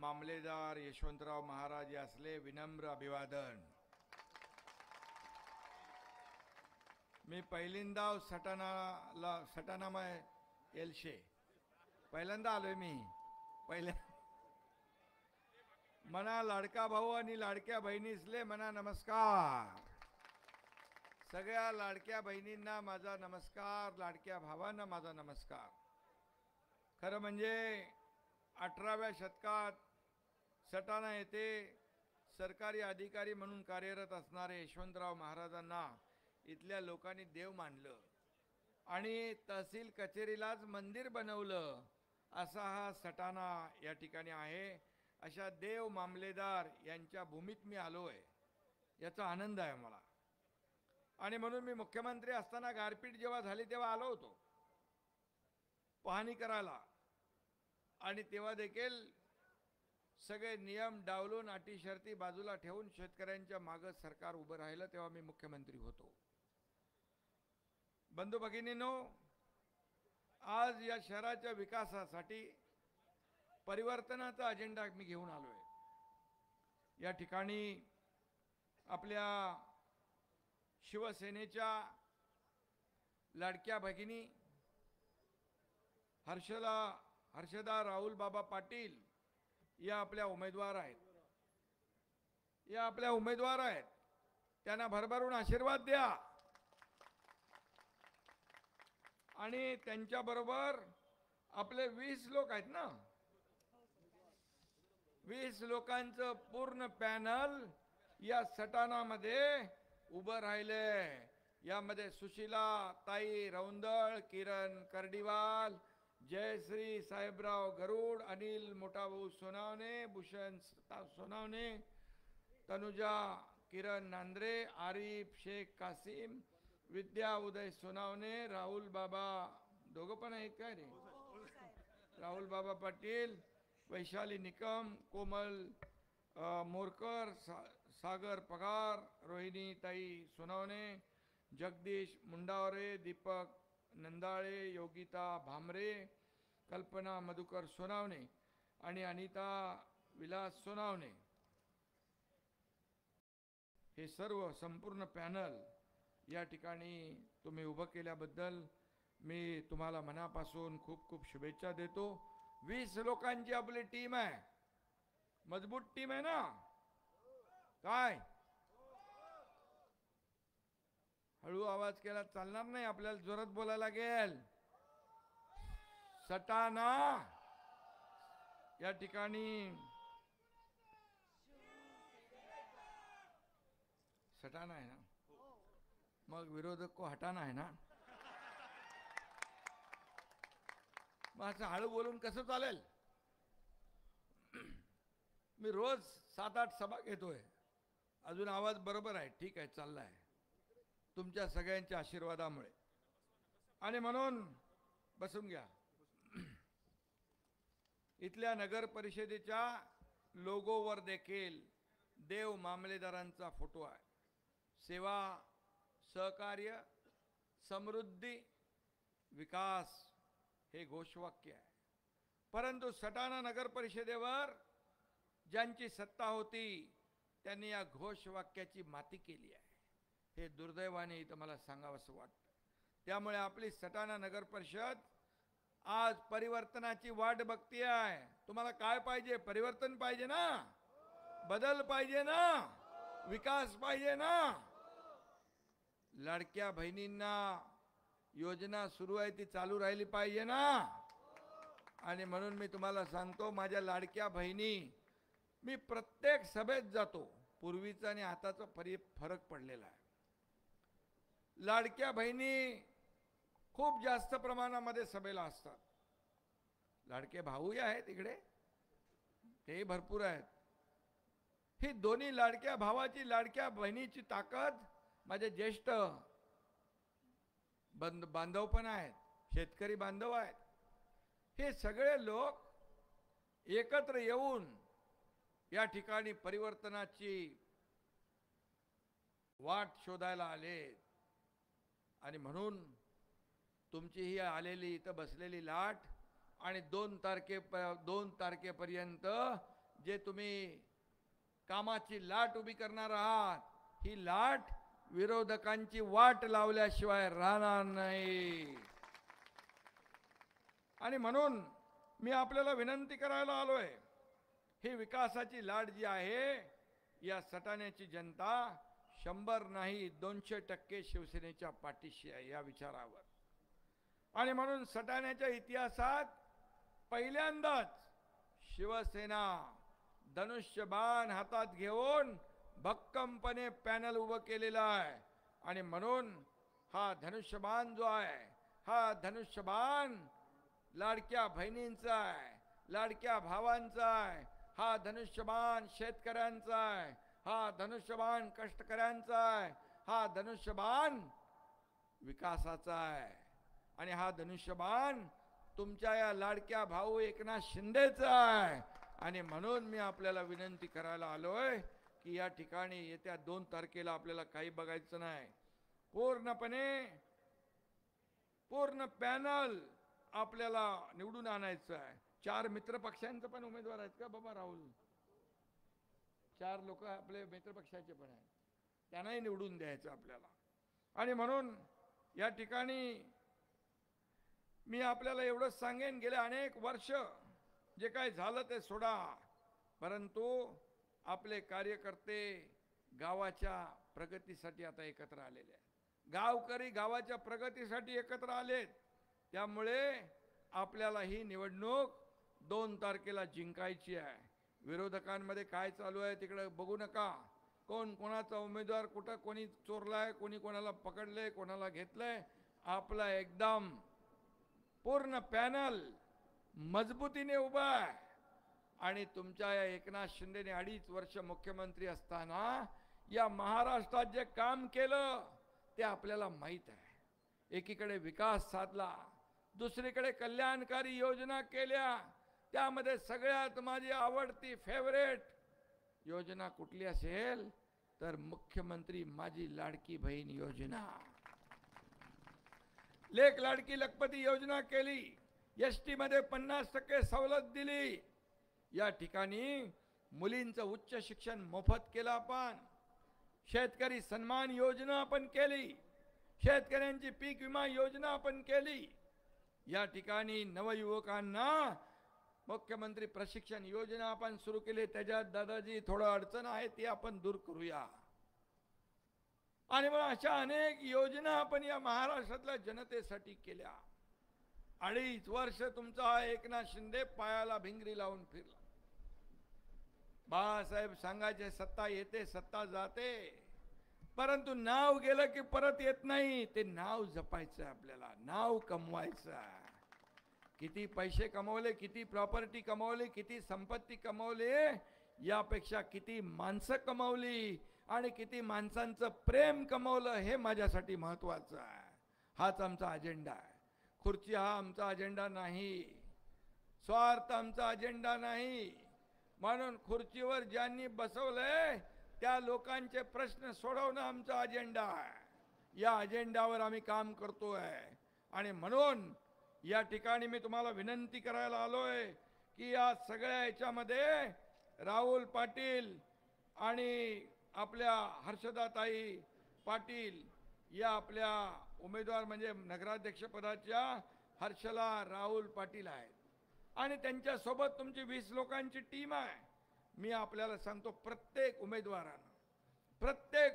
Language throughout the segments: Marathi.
मामलेदार यशवंतराव महाराज यासले विनम्र अभिवादन। मी पहिल्यांदा सटाणामा येलशे पहिल्यांदा आलोय मी मना लाडका भाऊ आणि लाडक्या बहिणीसले मना नमस्कार। सगळ्या लाडक्या बहिणींना माझा नमस्कार, लाडक्या भावांना माझा नमस्कार। खरं म्हणजे 18व्या शतकात सटाणा येथे सरकारी अधिकारी म्हणून कार्यरत असणारे यशवंतराव महाराजांना इथल्या लोकांनी देव मानलं आणि तहसील कचेरीलाच मंदिर बनवलं। असा हा सटाणा या ठिकाणी आहे। अशा देव मामलेदार यांच्या भूमीत मी आलोय, याचा आनंद आहे मला। आणि म्हणून मी मुख्यमंत्री असताना गारपीट जेव्हा झाली तेव्हा आलो होतो पाहणी करायला, आणि तेव्हा देखील सगळे नियम डावलून अटी शर्ती बाजूला ठेवून शेतकऱ्यांच्या मागे सरकार उभं राहिलं, तेव्हा मी मुख्यमंत्री होतो। बंधू भगिनींनो, आज या शहराच्या विकासासाठी परिवर्तनाचा अजेंडा मी घेऊन आलोय। या ठिकाणी आपल्या शिवसेनेच्या लाडक्या भगिनी हर्षदा राहुल बाबा पाटील या आपल्या उमेदवार आहेत। त्यांना भरभरून आशीर्वाद द्या। आणि त्यांच्याबरोबर आपले 20 लोक आहेत ना, 20 लोकांचं पूर्ण पॅनल या सटाणामध्ये उभं राहिले। यामध्ये सुशीला ताई रौंदळ, किरण कर्डीवाल, जयश्री साहेबराव गरुड, अनिल मोठाभाऊ सोनावणे, भूषण सोनावणे, तनुजा किरण नांद्रे, आरिफ शेख कासिम, विद्या उदय सोनावणे, राहुल बाबा दोघं पण आहेत काय रे, राहुल बाबा पाटील, वैशाली निकम, कोमल मोरकर, सागर पगार, रोहिणी ताई सोनावणे, जगदीश मुंडावरे, दीपक नंदाळे, योगिता भामरे, कल्पना मधुकर सोनावणे आणि अनिता विलास सोनावणे, हे सर्व संपूर्ण पॅनल या ठिकाणी तुम्ही उभं केल्याबद्दल मी तुम्हाला मनापासून खूप खूप शुभेच्छा देतो। 20 लोकांची आपली टीम आहे, मजबूत टीम आहे ना काय? हळू आवाज केला चालणार नाही, आपल्याला जोरात बोलायला लागेल। सटाणा या ठिकाणी सटाणा आहे ना, मग विरोधक को हटाना आहे ना। मग असं हळू बोलून कसं चालेल? मी रोज 7-8 सभा घेतोय, अजून आवाज बरोबर आहे, ठीक आहे, चाललाय तुमच्या सगळ्यांच्या आशीर्वादामुळे। आणि म्हणून बसून घ्या। इथल्या नगर परिषदेच्या लोगोवर देखील देव मामलेदारांचा फोटो आहे। सेवा, सहकार्य, समृद्धी, विकास हे घोषवाक्य आहे। परंतु सटाणा नगर परिषदेवर ज्यांची सत्ता होती त्यांनी या घोषवाक्याची माती केली आहे, हे दुर्दैवाने इथं मला सांगावंसं वाटतं। त्यामुळे आपली सटाणा नगर परिषद आज परिवर्तनाची वाट बघती आहे। तुम्हाला काय पाहिजे? परिवर्तन पाहिजे ना, बदल पाहिजे ना, विकास पाहिजे ना। लाडक्या बहिणींना योजना सुरू आहे ती चालू राहिली पाहिजे ना। आणि म्हणून मी तुम्हाला सांगतो, माझ्या लाडक्या बहिणी, मी प्रत्येक सभेत जातो, पूर्वीचा आणि आताचा फरक पडलेला आहे। लाडक्या बहिणी खूप जास्त प्रमाणामध्ये सभेला असतात। लाडके भाऊही आहेत इकडे, तेही भरपूर आहेत। ही दोन्ही लाडक्या भावाची, लाडक्या बहिणीची ताकद माझे ज्येष्ठ बांधव पण आहेत, शेतकरी बांधव आहेत, हे सगळे लोक एकत्र येऊन या ठिकाणी परिवर्तनाची वाट शोधायला आले। आणि म्हणून तुमची ही आलेली इथं बसलेली लाट आणि 2 तारखेपर्यंत जे तुम्ही कामाची लाट उभी करणार आहात, ही लाट विरोधकांची वाट लावल्याशिवाय राहणार नाही. आणि म्हणून मी आपल्याला विनंती करायला आलोय, ही विकासाची लाट जी आहे, या सटाण्याची जनता 100 नाही 200% शिवसेनेच्या पाठीशी आहे या विचारावर. आणि म्हणून सटाण्याच्या इतिहासात पहिल्यांदाच शिवसेना धनुष्यबाण हातात घेऊन भक्कमपणे पॅनल उभं केलेलं आहे. आणि म्हणून हा धनुष्यबाण जो आहे, हा धनुष्यबाण लाडक्या बहिणींचा आहे, लाडक्या भावांचा आहे, हा धनुष्यबाण शेतकऱ्यांचा आहे, हा धनुष्यबाण कष्टकऱ्यांचा आहे, हा धनुष्यबाण विकासाचा आहे. आणि हा धनुष्यबाण तुमच्या या लाडक्या भाऊ एकनाथ शिंदेचा आहे. आणि म्हणून मी आपल्याला विनंती करायला आलोय की या ठिकाणी येत्या 2 तारखेला आपल्याला काही बघायचं नाही, पूर्ण पॅनल आपल्याला निवडून आणायचं आहे. 4 मित्र पक्षांचे पण उमेदवार आहेत का बाबा राहुल? 4 लोक आपले मित्र पक्षाचे पण आहेत, त्यांनाही निवडून द्यायचं आपल्याला. आणि म्हणून या ठिकाणी मी आपल्याला एवढंच सांगेन, गेले अनेक वर्ष जे काय झालं ते सोडा, परंतु आपले कार्यकर्ते गावाच्या प्रगतीसाठी आता एकत्र आलेले आहेत. गावकरी गावाच्या प्रगतीसाठी एकत्र आलेत. त्यामुळे आपल्याला ही निवडणूक 2 तारखेला जिंकायची आहे. विरोधकांमध्ये काय चालू आहे तिकडे बघू नका. कोण कोणाचा उमेदवार कुठं कोणी चोरलाय, कोणी कोणाला पकडले, कोणाला घेतलंय. आपला एकदम पूर्ण पॅनल मजबूतीने उभा आहे. आणि तुमच्या या एकनाथ शिंदेने 2.5 वर्ष मुख्यमंत्री असताना या महाराष्ट्रात जे काम केलं ते आपल्याला माहीत आहे. एकीकडे विकास साधला, दुसरीकडे कल्याणकारी योजना केल्या. त्यामध्ये सगळ्यात माझी आवडती फेवरेट योजना कुठली असेल तर मुख्यमंत्री माझी लाडकी बहीण योजना. लेक लाडकी लखपती योजना केली. एसटी मध्ये 50% सवलत दिली. या ठिकाणी मुलींचं उच्च शिक्षण मोफत केलं आपण. शेतकरी सन्मान योजना आपण केली. शेतकऱ्यांची पीक विमा योजना आपण केली. या ठिकाणी नवयुवकांना मुख्यमंत्री प्रशिक्षण योजना आपण सुरू केली. त्याच्यात दादाजी थोडं अडचण आहे ती आपण दूर करूया. आणि मग अशा अनेक योजना आपण या महाराष्ट्रातल्या जनतेसाठी केल्या. 2.5 वर्ष तुमचा एकनाथ शिंदे पायाला भिंगरी लावून फिरला. बाळासाहेब सांगायचे सत्ता येते सत्ता जाते, परंतु नाव गेलं की परत येत नाही. ते नाव जपायचं आपल्याला, नाव कमवायचं. किती पैसे कमवले, किती प्रॉपर्टी कमवली, किती संपत्ती कमवली, यापेक्षा किती माणसं कमवली आणि किती माणसांचं प्रेम कमवलं हे माझ्यासाठी महत्त्वाचं आहे. हाच आमचा अजेंडा आहे. खुर्ची हा आमचा अजेंडा नाही, स्वार्थ आमचा अजेंडा नाही. म्हणून खुर्चीवर ज्यांनी बसवलंय त्या लोकांचे प्रश्न सोडवणं आमचा अजेंडा आहे. या अजेंड्यावर आम्ही काम करतोय. आणि म्हणून या ठिकाणी मी तुम्हाला विनंती करायला आलोय की या सगळ्या याच्यामध्ये राहुल पाटील आणि आपल्या हर्षदाताई पाटील या आपल्या उमेदवार म्हणजे नगराध्यक्ष पदाच्या हर्षला राहुल पाटील आहेत. आणि त्यांच्या सोबत तुमची 20 लोकांची टीम आहे. मी आपल्याला सांगतो प्रत्येक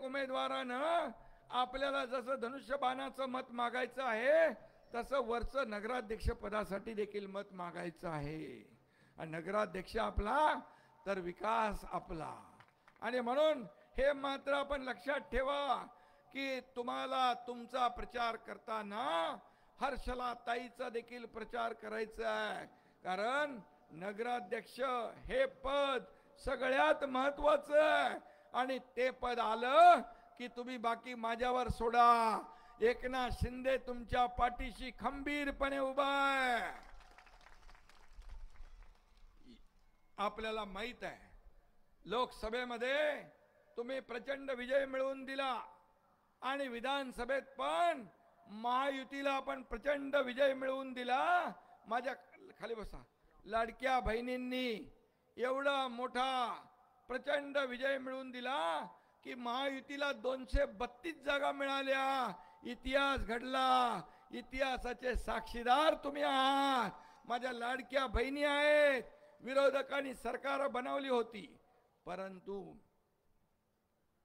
उमेदवारानं आपल्याला जसं धनुष्यबाणाचं मत मागायचं आहे तसं वरचं नगराध्यक्ष पदासाठी देखील मत मागायचं आहे. आणि नगराध्यक्ष आपला तर विकास आपला. आणि म्हणून हे मात्र आपण लक्षात ठेवा की तुम्हाला तुमचा प्रचार करताना हर्षला ताईचा देखील प्रचार करायचा आहे. कारण नगराध्यक्ष हे पद सगळ्यात महत्वाचं आहे. आणि ते पद आलं की तुम्ही बाकी माझ्यावर सोडा. एकनाथ शिंदे तुमच्या पाठीशी खंबीरपणे उभा आहे. आपल्याला माहित आहे लोकसभेमध्ये तुम्ही प्रचंड विजय मिळवून दिला आणि विधानसभेत पण महायुतीला आपण प्रचंड विजय मिळवून दिला. माझ्या खाली बसा. लाडक्या बहिणींनी एवढा मोठा प्रचंड विजय मिळवून दिला की महायुतीला 232 जागा मिळाल्या. इतिहास घडला. इतिहासाचे साक्षीदार तुम्ही आहात. माझ्या लाडक्या बहिणी आहेत. विरोधकांनी सरकार बनवली होती, परंतु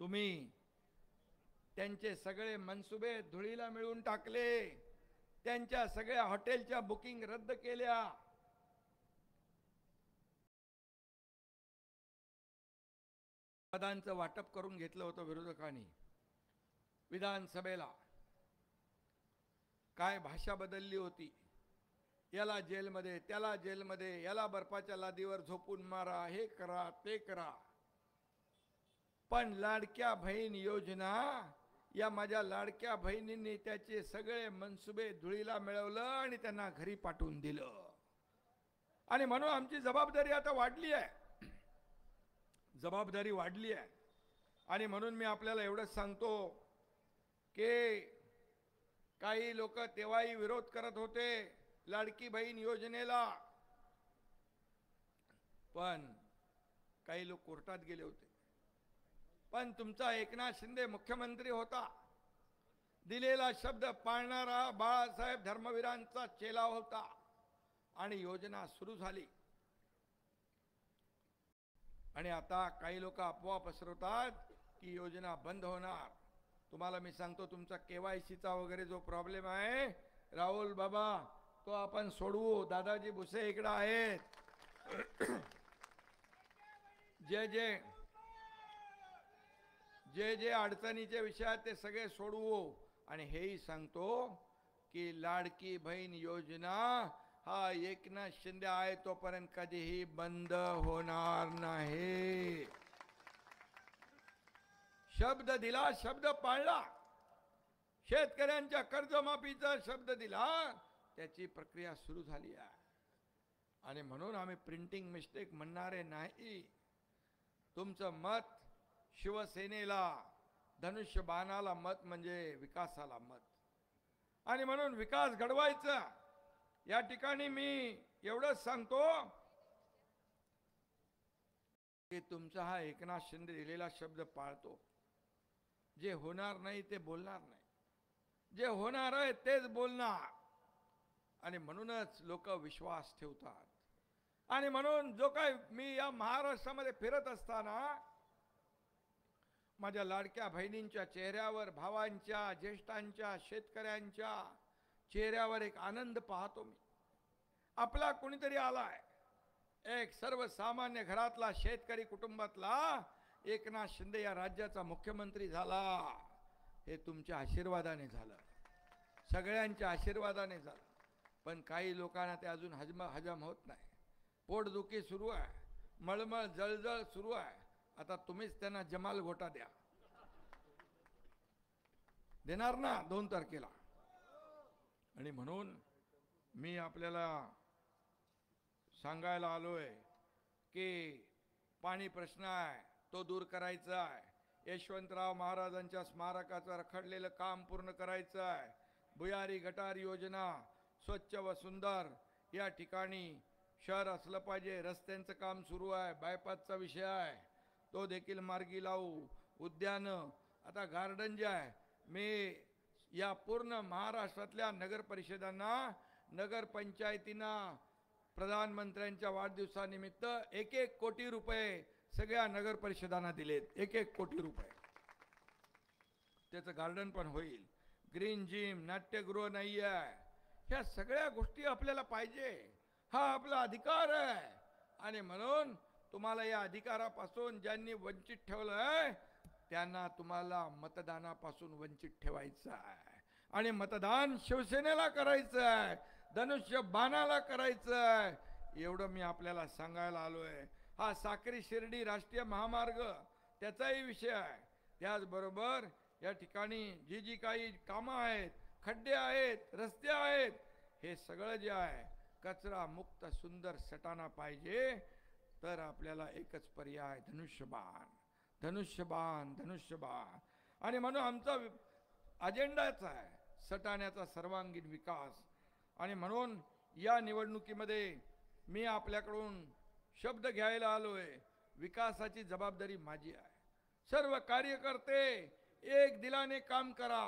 तुम्ही त्यांचे सगळे मनसुबे धुळीला मिळवून टाकले. त्यांच्या सगळ्या हॉटेलच्या बुकिंग रद्द केल्या. पदांचं वाटप करून घेतलं होतं विरोधकांनी. विधानसभेला काय भाषा बदलली होती. याला जेलमध्ये, त्याला जेलमध्ये, याला बर्फाच्या लादीवर झोपून मारा, हे करा, ते करा. पण लाडक्या बहीण योजना, या माझ्या लाडक्या बहिणींनी त्याचे सगळे मनसुबे धुळीला मिळवलं आणि त्यांना घरी पाठवून दिलं. आणि म्हणून आमची जबाबदारी आता वाढली आहे. जबाबदारी वाढली आहे. आणि म्हणून मी आपल्याला एवढंच सांगतो की काही लोक तेव्हाही विरोध करत होते लाडकी बहीण योजनेला, पण काही लोक कोर्टात गेले होते. पण तुमचा एकनाथ शिंदे मुख्यमंत्री होता. दिलेला शब्द पाळणारा बाळासाहेब धर्मवीरांचा चेला होता आणि योजना सुरू झाली. आणि आता काही लोक अफवा पसरवतात की योजना बंद होणार. तुम्हाला मी सांगतो, तुमचा केवायसीचा वगैरे जो प्रॉब्लेम आहे राहुल बाबा, तो आपण सोडवू. दादाजी भुसे इकडे आहेत. जे जे अडचणीचे विषय आहेत ते सगळे सोडवू. आणि हेही सांगतो की लाडकी बहीण योजना हा एकनाथ शिंदे आहे तोपर्यंत कधीही बंद होणार नाही. शब्द दिला, शब्द पाळला. शेतकऱ्यांच्या कर्जमाफीचा शब्द दिला, त्याची प्रक्रिया सुरू झाली आहे. आणि म्हणून आम्ही प्रिंटिंग मिस्टेक म्हणणारे नाही. तुमचं मत शिवसेनेला, धनुष्यबाणाला मत म्हणजे विकासाला मत. आणि म्हणून विकास घडवायचा. या ठिकाणी मी एवढंच सांगतो की तुमचा हा एकनाथ शिंदे दिलेला शब्द पाळतो. जे होणार नाही ते बोलणार नाही, जे होणार आहे तेच बोलणार. आणि म्हणूनच लोक विश्वास ठेवतात. आणि म्हणून जो काय मी या महाराष्ट्रामध्ये फिरत असताना माझ्या लाडक्या बहिणींच्या चेहऱ्यावर, भावांच्या, ज्येष्ठांच्या, शेतकऱ्यांच्या चेहऱ्यावर एक आनंद पाहतो मी. आपला कोणीतरी आलाय, एक सर्वसामान्य घरातला शेतकरी कुटुंबातला एकनाथ शिंदे या राज्याचा मुख्यमंत्री झाला. हे तुमच्या आशीर्वादाने झालं, सगळ्यांच्या आशीर्वादाने झालं. पण काही लोकांना ते अजून हजम होत नाही. पोटदुखी सुरू आहे, मळमळ जळजळ सुरू आहे. आता तुम्हीच त्यांना जमाल घोटा द्या. देणार ना 2 तारखेला. आणि म्हणून मी आपल्याला सांगायला आलोय की पाणी प्रश्न आहे, तो दूर करायचा आहे. यशवंतराव महाराजांच्या स्मारकाचं रखडलेलं काम पूर्ण करायचं आहे. भुयारी गटार योजना स्वच्छ व सुंदर या ठिकाणी शहर असलं पाहिजे. रस्त्यांचं काम सुरू आहे. बायपासचा विषय आहे, तो देखील मार्गी लावू. उद्यान, आता गार्डन जे आहे, मी या पूर्ण महाराष्ट्रातल्या नगर परिषदांना, नगर पंचायतींना प्रधानमंत्र्यांच्या वाढदिवसानिमित्त 1-1 कोटी रुपये सगळ्या नगर परिषदांना दिलेत. 1-1 कोटी रुपये. त्याचं गार्डन पण होईल. ग्रीन जिम, नाट्यगृह नाही आहे. ह्या सगळ्या गोष्टी आपल्याला पाहिजे. हा आपला अधिकार आहे. आणि म्हणून तुम्हाला या अधिकारापासून ज्यांनी वंचित ठेवलंय त्यांना तुम्हाला मतदानापासून वंचित ठेवायचं आहे. आणि मतदान शिवसेनेला करायचं आहे, धनुष्यबाणाला करायचं आहे. एवढं मी आपल्याला सांगायला आलोय. हा साक्री शिर्डी राष्ट्रीय महामार्ग त्याचाही विषय आहे. त्याचबरोबर या ठिकाणी जी काही कामं आहेत, खड्डे आहेत, रस्ते आहेत, हे सगळं जे आहे कचरा मुक्त सुंदर सटाणा पाहिजे. तर आपल्याला एकच पर्याय, धनुष्यबाण, धनुष्यबाण, धनुष्यबाण. आणि म्हणून आमचा अजेंडाच आहे सटाण्याचा सर्वांगीण विकास. आणि म्हणून या निवडणुकीमध्ये मी आपल्याकडून शब्द घ्यायला आलोय. विकासाची जबाबदारी माझी आहे. सर्व कार्यकर्ते एक दिलाने काम करा.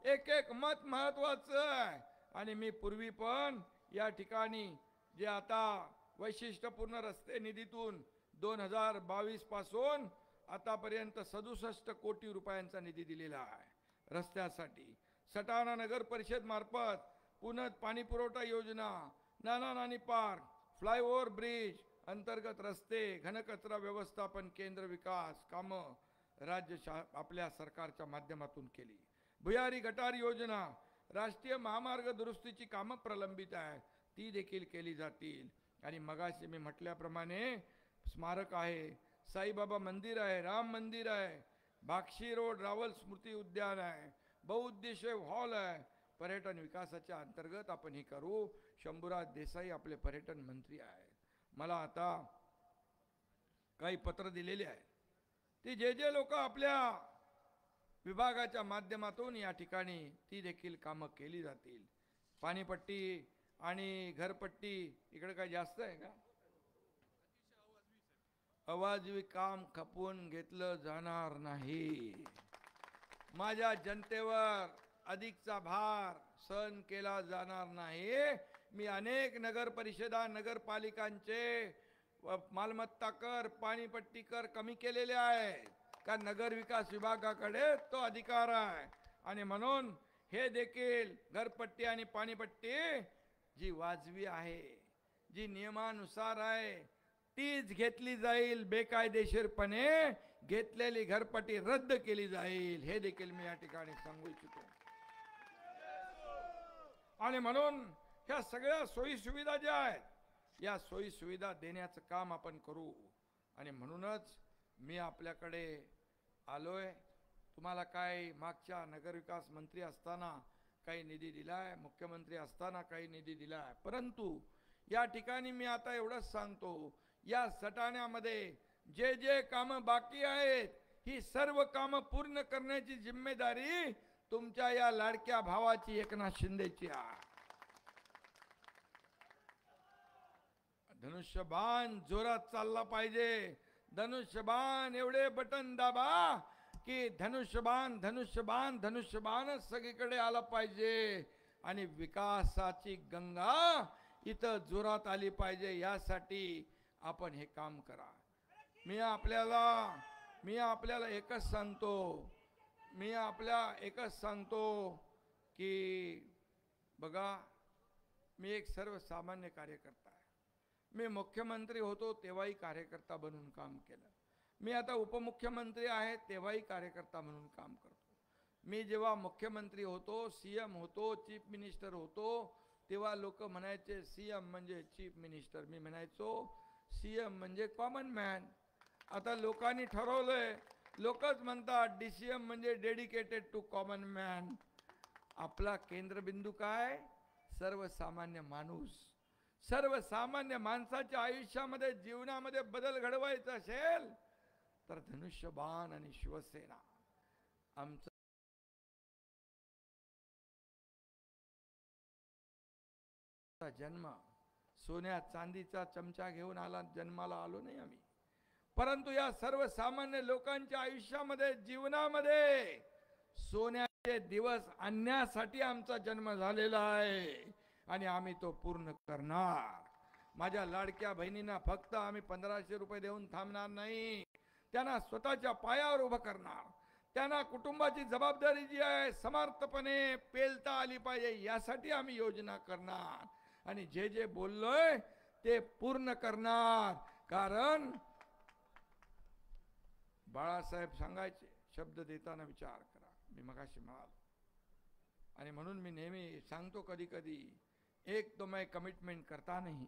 एक एक मत महत्वाचं आहे. आणि मी पूर्वी पण या ठिकाणी जे आता वैशिष्ट्यपूर्ण रस्ते निधीतून 2022 पासून आतापर्यंत 67 कोटी रुपयांचा निधी दिलेला आहे रस्त्यासाठी. सटाणा नगर परिषद मार्फत पुनत पाणी पुरवठा योजना, नाना नानी पार्क, फ्लायओव्हर ब्रिज अंतर्गत रस्ते, घनकचरा व्यवस्थापन केंद्र विकास कामं राज्य आपल्या सरकारच्या माध्यमातून केली. भुयारी गटार योजना, राष्ट्रीय महामार्ग दुरुस्तीची कामं प्रलंबित आहे, ती देखील केली जातील. आणि मगाशी मी म्हटल्याप्रमाणे स्मारक आहे, साईबाबा मंदिर आहे, राम मंदिर आहे, बाक्षी रोड रावल स्मृती उद्यान आहे, बहुउद्देशीय हॉल आहे. पर्यटन विकासाच्या अंतर्गत आपण हे करू. शंभूराज देसाई आपले पर्यटन मंत्री आहेत. मला आता काही पत्र दिलेले आहेत. ती जे लोक आपल्या विभागाच्या माध्यमातून या ठिकाणी ती देखील कामं केली जातील. पाणीपट्टी आणि घरपट्टी इकडे काय जास्त आहे का? अवाजवी काम खपवून घेतलं जाणार नाही. माझ्या जनतेवर अधिकचा भार सहन केला जाणार नाही. मी अनेक नगर परिषदा नगरपालिकांचे मालमत्ता कर पाणीपट्टी कर कमी केलेले आहे. का नगर विकास विभागाकडे तो अधिकार आहे. आणि म्हणून हे देखील घरपट्टी आणि पाणीपट्टी जी वाजवी आहे, जी नियमानुसार आहे, तीच घेतली जाईल. बेकायदेशीरपणे घेतलेली घरपट्टी रद्द केली जाईल. हे देखील मी या ठिकाणी सांगू इच्छितो. आणि म्हणून ह्या सगळ्या सोयी सुविधा ज्या आहेत, या सोयी सुविधा देण्याचं काम आपण करू. आणि म्हणूनच मी आपल्याकडे आलोय. तुम्हाला काय मागच्या नगरविकास मंत्री असताना काही निधी दिलाय, मुख्यमंत्री असताना काही निधी दिलाय, परंतु या ठिकाणी मी आता एवढंच सांगतो, या सटाण्यामध्ये जे कामं बाकी आहेत, ही सर्व कामं पूर्ण करण्याची जिम्मेदारी तुमच्या या लाडक्या भावाची एकनाथ शिंदेची आहे. धनुष्यबाण जोरात चालला पाहिजे. धनुष्यबाण एवढे बटन दाबा की धनुष्यबाण धनुष्यबाण धनुष्यबाणच सगळीकडे आला पाहिजे. आणि विकासाची गंगा इथं जोरात आली पाहिजे. यासाठी आपण हे काम करा. मी आपल्याला एकच सांगतो की बघा, मी एक सर्वसामान्य कार्यकर्ता आहे. मी मुख्यमंत्री होतो तेव्हाही कार्यकर्ता बनून काम केलं. मी आता उपमुख्यमंत्री आहे तेव्हाही कार्यकर्ता म्हणून काम करतो. मी जेव्हा मुख्यमंत्री होतो, सीएम होतो, चीफ मिनिस्टर होतो, तेव्हा लोक म्हणायचे सीएम म्हणजे चीफ मिनिस्टर, मी म्हणायचो सीएम म्हणजे कॉमन मॅन. आता लोकांनी ठरवलंय, लोकच म्हणतात डीसीएम म्हणजे डेडिकेटेड टू कॉमन मॅन. आपला केंद्रबिंदू काय? सर्वसामान्य माणूस. सर्वसामान्य माणसाच्या आयुष्यामध्ये जीवनामध्ये बदल घडवायचा असेल तर धनुष्यबाण आणि शिवसेना आमचा जन्म सोन्या चांदीचा चमचा घेऊन जन्माला आलो नाही आम्ही, परंतु या सर्वसामान्य लोकांच्या आयुष्यामध्ये जीवनामध्ये सोन्याचे दिवस आणण्यासाठी आमचा जन्म झालेला आहे आणि आम्ही तो पूर्ण करणार. माझ्या लाडक्या बहिणींना फक्त आम्ही 1500 रुपये देऊन थांबणार नाही. त्यांना स्वतःच्या पायावर उभं करणार. त्यांना कुटुंबाची जबाबदारी जी आहे समर्थपणे पेलता आली पाहिजे, यासाठी आम्ही योजना करणार. आणि जे बोललोय ते पूर्ण करणार. कारण बाळासाहेब सांगायचे, शब्द देताना विचार करा. मी मगाशी म्हणालो आणि म्हणून मी नेहमी सांगतो, कधी कधी एक तो मैं कमिटमेंट करता नहीं,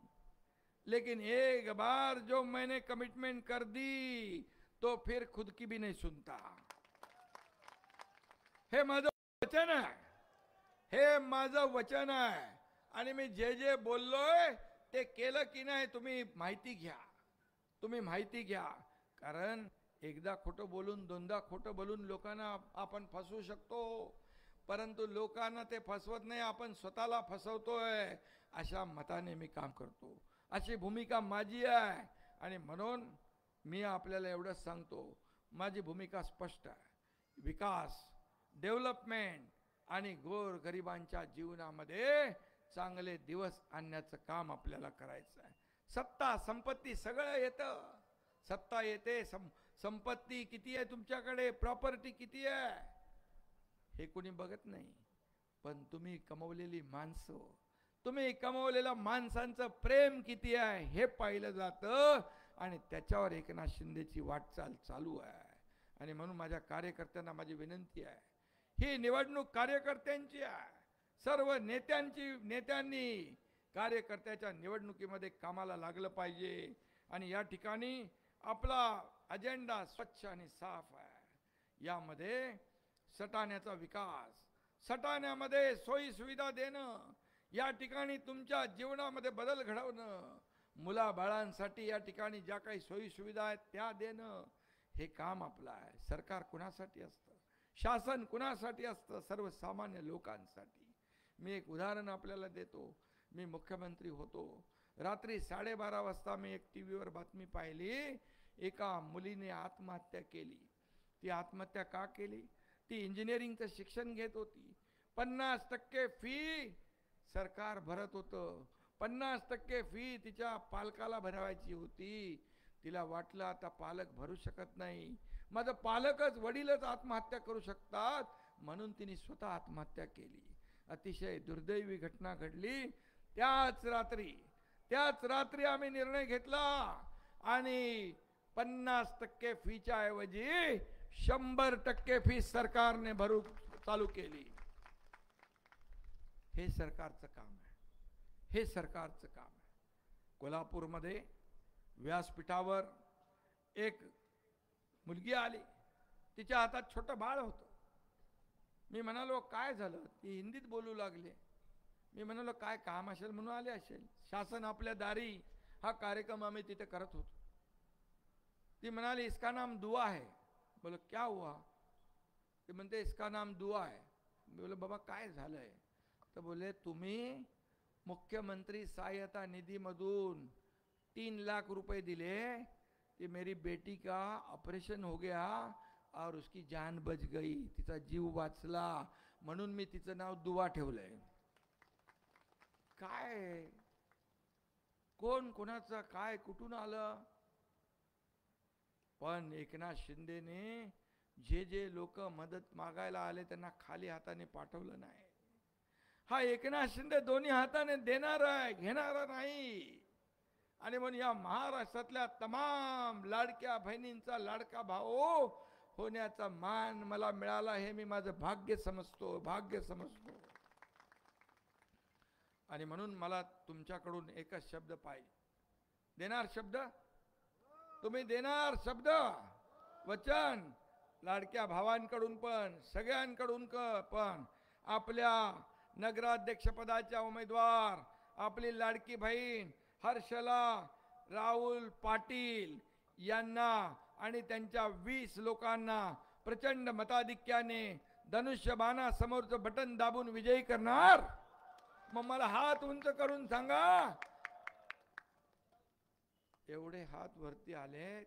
लेकिन एक बार जो मैंने कमिटमेंट कर दी तो फिर खुद की भी नहीं सुनता. हे माझं वचन आहे, हे माझं वचन आहे. आणि मी जे बोललोय ते केलं की नाही तुम्ही माहिती घ्या. कारण एकदा खोटं बोलून दोनदा खोटं बोलून लोकांना आपण फसवू शकतो, परंतु लोकांना ते फसवत नाही, आपण स्वतःला फसवतोय. अशा मताने मी काम करतो. अशी भूमिका माझी आहे. आणि म्हणून मी आपल्याला एवढंच सांगतो, माझी भूमिका स्पष्ट आहे. विकास, डेव्हलपमेंट आणि गोरगरिबांच्या जीवनामध्ये चांगले दिवस आणण्याचं काम आपल्याला करायचं आहे. सत्ता संपत्ती सगळं येतं. सत्ता येते, संपत्ती किती आहे तुमच्याकडे, प्रॉपर्टी किती आहे हे कोणी बघत नाही. पण तुम्ही कमवलेली माणसं, तुम्ही कमवलेल्या माणसांचं प्रेम किती आहे हे पाहिलं जातं. आणि त्याच्यावर एकनाथ शिंदेची वाटचाल चालू आहे. आणि म्हणून माझ्या कार्यकर्त्यांना माझी विनंती आहे, ही निवडणूक कार्यकर्त्यांची आहे. सर्व नेत्यांनी कार्यकर्त्याच्या निवडणुकीमध्ये कामाला लागलं पाहिजे. आणि या ठिकाणी आपला अजेंडा स्वच्छ आणि साफ आहे. यामध्ये सटाण्याचा विकास, सटाण्यामध्ये सोयी सुविधा देणं, या ठिकाणी तुमच्या जीवनामध्ये बदल घडवणं, मुलाबाळांसाठी या ठिकाणी ज्या काही सोयी सुविधा आहेत त्या देणं, हे काम आपलं आहे. सरकार कुणासाठी असतं, शासन कुणासाठी असतं, सर्वसामान्य लोकांसाठी. मी एक उदाहरण आपल्याला देतो. मी मुख्यमंत्री होतो, रात्री 12:30 वाजता मी एक टीव्हीवर बातमी पाहिली, एका मुलीने आत्महत्या केली. ती आत्महत्या का केली? ती इंजिनिअरिंगचं शिक्षण घेत होती. 50% फी सरकार भरत होतं. 50% फी तिच्या पालकाला भरावायची होती. तिला वाटलं आता पालक भरू शकत नाही, माझं पालकच वडीलच आत्महत्या करू शकतात, म्हणून तिने स्वतः आत्महत्या केली. अतिशय दुर्दैवी घटना घडली. त्याच रात्री आम्ही निर्णय घेतला आणि 50% फीच्या ऐवजी 100% फी सरकारने भरू चालू केली. हे सरकारचं काम आहे, हे सरकारचं काम आहे. कोल्हापूरमध्ये व्यासपीठावर एक मुलगी आली, तिच्या हातात छोटं बाळ होतं. मी म्हणालो काय झालं? ती हिंदीत बोलू लागले. मी म्हणालो काय काम असेल म्हणून आले असेल, शासन आपल्या दारी, हा कार्यक्रम आम्ही तिथे करत होतो. ती म्हणाली इसका नाम दुआ है. बोलो क्या हुआ? ते म्हणते इसका नाम दुआ है. बोलो बाबा काय झालंय? तर बोले तुम्ही मुख्यमंत्री सहायता निधि मधून 3 लाख रुपए दिले, कि मेरी बेटी का ऑपरेशन हो गया और उसकी जान बच गई, तिचा जीव वाचला, म्हणून मी तिचं नाव दुआ ठेवलंय. काय कोण कोणाचं काय कुठून आलं? पण एकनाथ शिंदेने जे लोक मदत मागायला आले त्यांना खाली हाताने पाठवलं नाही. हा एकनाथ शिंदे दोन्ही हाताने देणारा आहे, घेणारा नाही. आणि म्हणून या महाराष्ट्रातल्या तमाम लाडक्या बहिणींचा लाडका भाऊ होण्याचा मान मला मिळाला, हे मी माझं भाग्य समजतो. आणि म्हणून मला तुमच्याकडून एकच शब्द पाहिजे. देणार शब्द? तुम्ही देणार शब्द, वचन? लाडक्या भावांकडून पण, सगळ्यांकडून पण. आपल्या नगराध्यक्षपदाच्या उमेदवार आपली लाडकी बहीण हर्षला राहुल पाटील यांना आणि त्यांच्या 20 लोकांना प्रचंड मताधिक्याने धनुष्यबाणा समोरचं बटन दाबून विजयी करणार. मग मला हात उंच करून सांगा. एवढे हात वरती आलेत